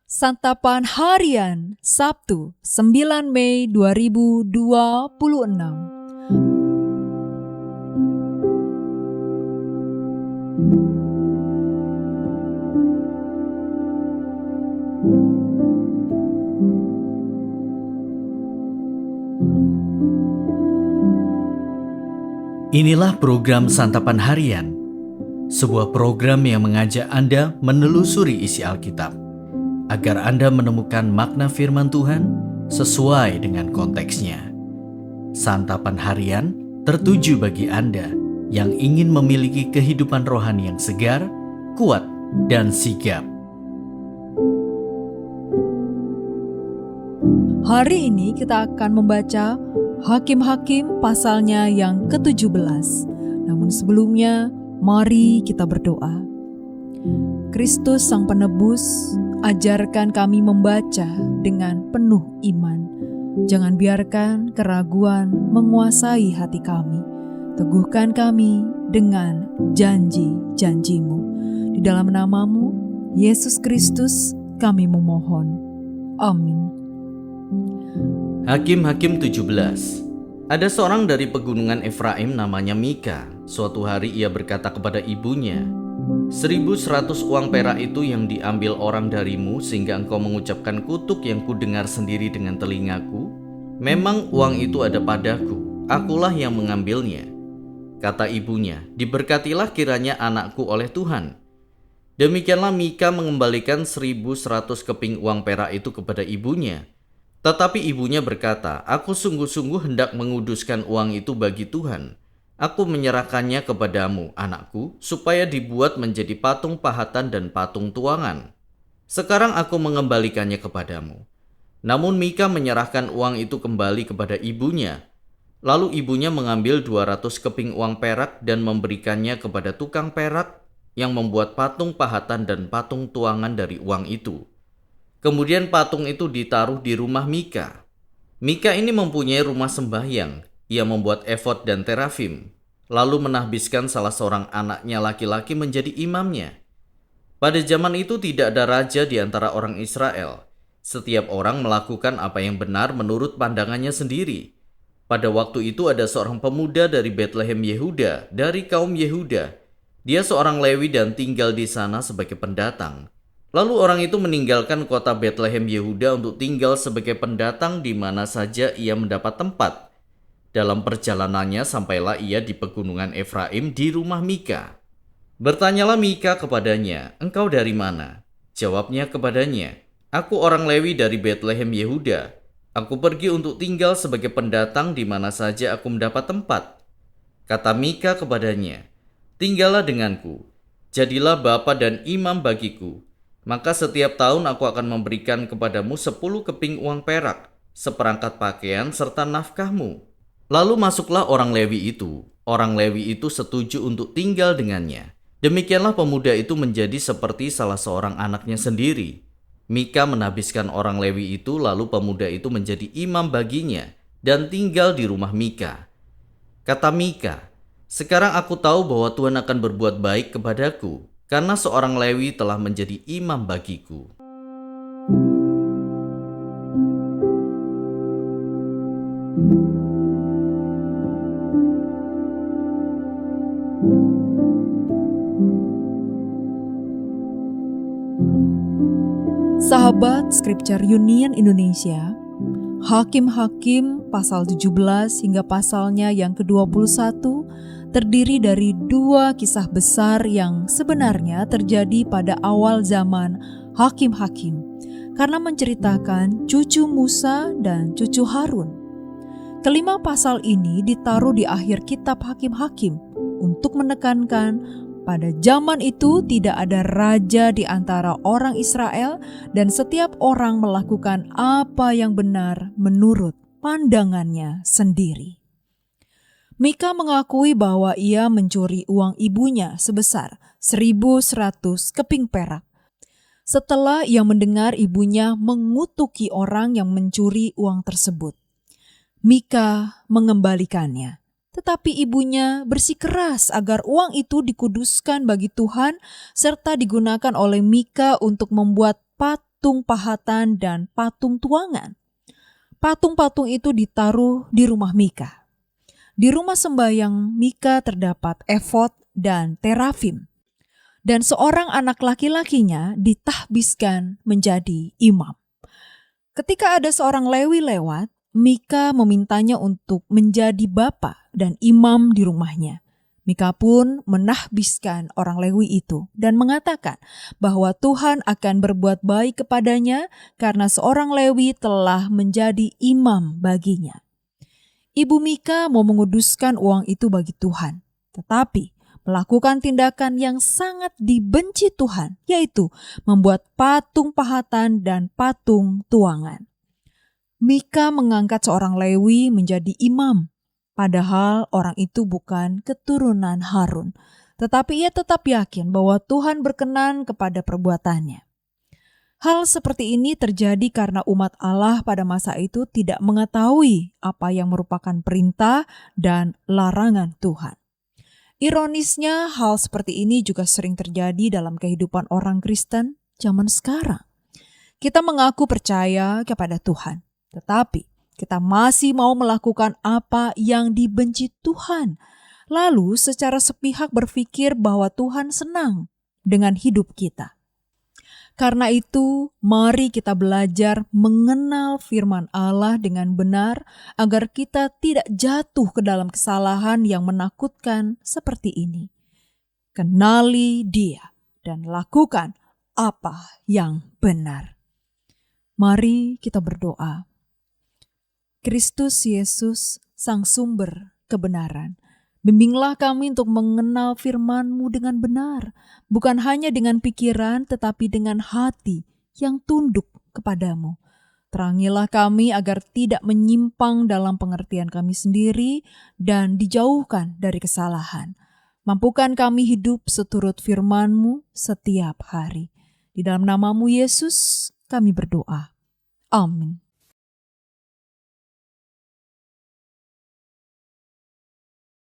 Santapan Harian Sabtu 9 Mei 2026. Inilah program Santapan Harian, sebuah program yang mengajak Anda menelusuri isi Alkitab, agar Anda menemukan makna firman Tuhan sesuai dengan konteksnya. Santapan Harian tertuju bagi Anda yang ingin memiliki kehidupan rohani yang segar, kuat, dan sigap. Hari ini kita akan membaca Hakim-Hakim pasalnya yang ke-17. Namun sebelumnya, mari kita berdoa. Kristus Sang Penebus, ajarkan kami membaca dengan penuh iman. Jangan biarkan keraguan menguasai hati kami. Teguhkan kami dengan janji-janji-Mu. Di dalam nama-Mu, Yesus Kristus, kami memohon. Amin. Hakim-Hakim 17. Ada seorang dari pegunungan Efraim namanya Mika. Suatu hari ia berkata kepada ibunya, 1.100 uang perak itu yang diambil orang darimu sehingga engkau mengucapkan kutuk yang kudengar sendiri dengan telingaku. Memang uang itu ada padaku, akulah yang mengambilnya. Kata ibunya, diberkatilah kiranya anakku oleh Tuhan. Demikianlah Mika mengembalikan 1.100 keping uang perak itu kepada ibunya. Tetapi ibunya berkata, aku sungguh-sungguh hendak menguduskan uang itu bagi Tuhan. Aku menyerahkannya kepadamu, anakku, supaya dibuat menjadi patung pahatan dan patung tuangan. Sekarang aku mengembalikannya kepadamu. Namun Mika menyerahkan uang itu kembali kepada ibunya. Lalu ibunya mengambil 200 keping uang perak dan memberikannya kepada tukang perak yang membuat patung pahatan dan patung tuangan dari uang itu. Kemudian patung itu ditaruh di rumah Mika. Mika ini mempunyai rumah sembahyang. Ia membuat efod dan terafim, lalu menahbiskan salah seorang anaknya laki-laki menjadi imamnya. Pada zaman itu tidak ada raja di antara orang Israel. Setiap orang melakukan apa yang benar menurut pandangannya sendiri. Pada waktu itu ada seorang pemuda dari Betlehem Yehuda, dari kaum Yehuda. Dia seorang Lewi dan tinggal di sana sebagai pendatang. Lalu orang itu meninggalkan kota Betlehem Yehuda untuk tinggal sebagai pendatang di mana saja ia mendapat tempat. Dalam perjalanannya sampailah ia di pegunungan Efraim di rumah Mika. Bertanyalah Mika kepadanya, engkau dari mana? Jawabnya kepadanya, aku orang Lewi dari Betlehem Yehuda. Aku pergi untuk tinggal sebagai pendatang di mana saja aku mendapat tempat. Kata Mika kepadanya, tinggallah denganku, jadilah bapa dan imam bagiku. Maka setiap tahun aku akan memberikan kepadamu 10 keping uang perak, seperangkat pakaian serta nafkahmu. Lalu masuklah orang Lewi itu. Orang Lewi itu setuju untuk tinggal dengannya. Demikianlah pemuda itu menjadi seperti salah seorang anaknya sendiri. Mika menahbiskan orang Lewi itu, lalu pemuda itu menjadi imam baginya dan tinggal di rumah Mika. Kata Mika, sekarang aku tahu bahwa Tuhan akan berbuat baik kepadaku, karena seorang Lewi telah menjadi imam bagiku. Sahabat Scripture Union Indonesia, Hakim-Hakim pasal 17 hingga pasalnya yang ke-21 terdiri dari dua kisah besar yang sebenarnya terjadi pada awal zaman Hakim-Hakim karena menceritakan cucu Musa dan cucu Harun. Kelima pasal ini ditaruh di akhir kitab Hakim-Hakim untuk menekankan pada zaman itu tidak ada raja di antara orang Israel dan setiap orang melakukan apa yang benar menurut pandangannya sendiri. Mika mengakui bahwa ia mencuri uang ibunya sebesar 1.100 keping perak. Setelah ia mendengar ibunya mengutuki orang yang mencuri uang tersebut, Mika mengembalikannya. Tetapi ibunya bersikeras agar uang itu dikuduskan bagi Tuhan serta digunakan oleh Mika untuk membuat patung patung pahatan dan patung tuangan. Patung-patung itu ditaruh di rumah Mika. Di rumah sembahyang Mika terdapat efod dan terafim. Dan seorang anak laki-lakinya ditahbiskan menjadi imam. Ketika ada seorang Lewi lewat, Mika memintanya untuk menjadi bapa dan imam di rumahnya. Mika pun menahbiskan orang Lewi itu dan mengatakan bahwa Tuhan akan berbuat baik kepadanya karena seorang Lewi telah menjadi imam baginya. Ibu Mika mau menguduskan uang itu bagi Tuhan, tetapi melakukan tindakan yang sangat dibenci Tuhan, yaitu membuat patung pahatan dan patung tuangan. Mika mengangkat seorang Lewi menjadi imam. Padahal orang itu bukan keturunan Harun, tetapi ia tetap yakin bahwa Tuhan berkenan kepada perbuatannya. Hal seperti ini terjadi karena umat Allah pada masa itu tidak mengetahui apa yang merupakan perintah dan larangan Tuhan. Ironisnya, hal seperti ini juga sering terjadi dalam kehidupan orang Kristen zaman sekarang. Kita mengaku percaya kepada Tuhan, tetapi kita masih mau melakukan apa yang dibenci Tuhan. Lalu secara sepihak berpikir bahwa Tuhan senang dengan hidup kita. Karena itu, mari kita belajar mengenal firman Allah dengan benar agar kita tidak jatuh ke dalam kesalahan yang menakutkan seperti ini. Kenali Dia dan lakukan apa yang benar. Mari kita berdoa. Kristus Yesus, Sang Sumber kebenaran, bimbinglah kami untuk mengenal firman-Mu dengan benar, bukan hanya dengan pikiran tetapi dengan hati yang tunduk kepadamu. Terangilah kami agar tidak menyimpang dalam pengertian kami sendiri dan dijauhkan dari kesalahan. Mampukan kami hidup seturut firman-Mu setiap hari. Di dalam nama-Mu Yesus kami berdoa. Amin.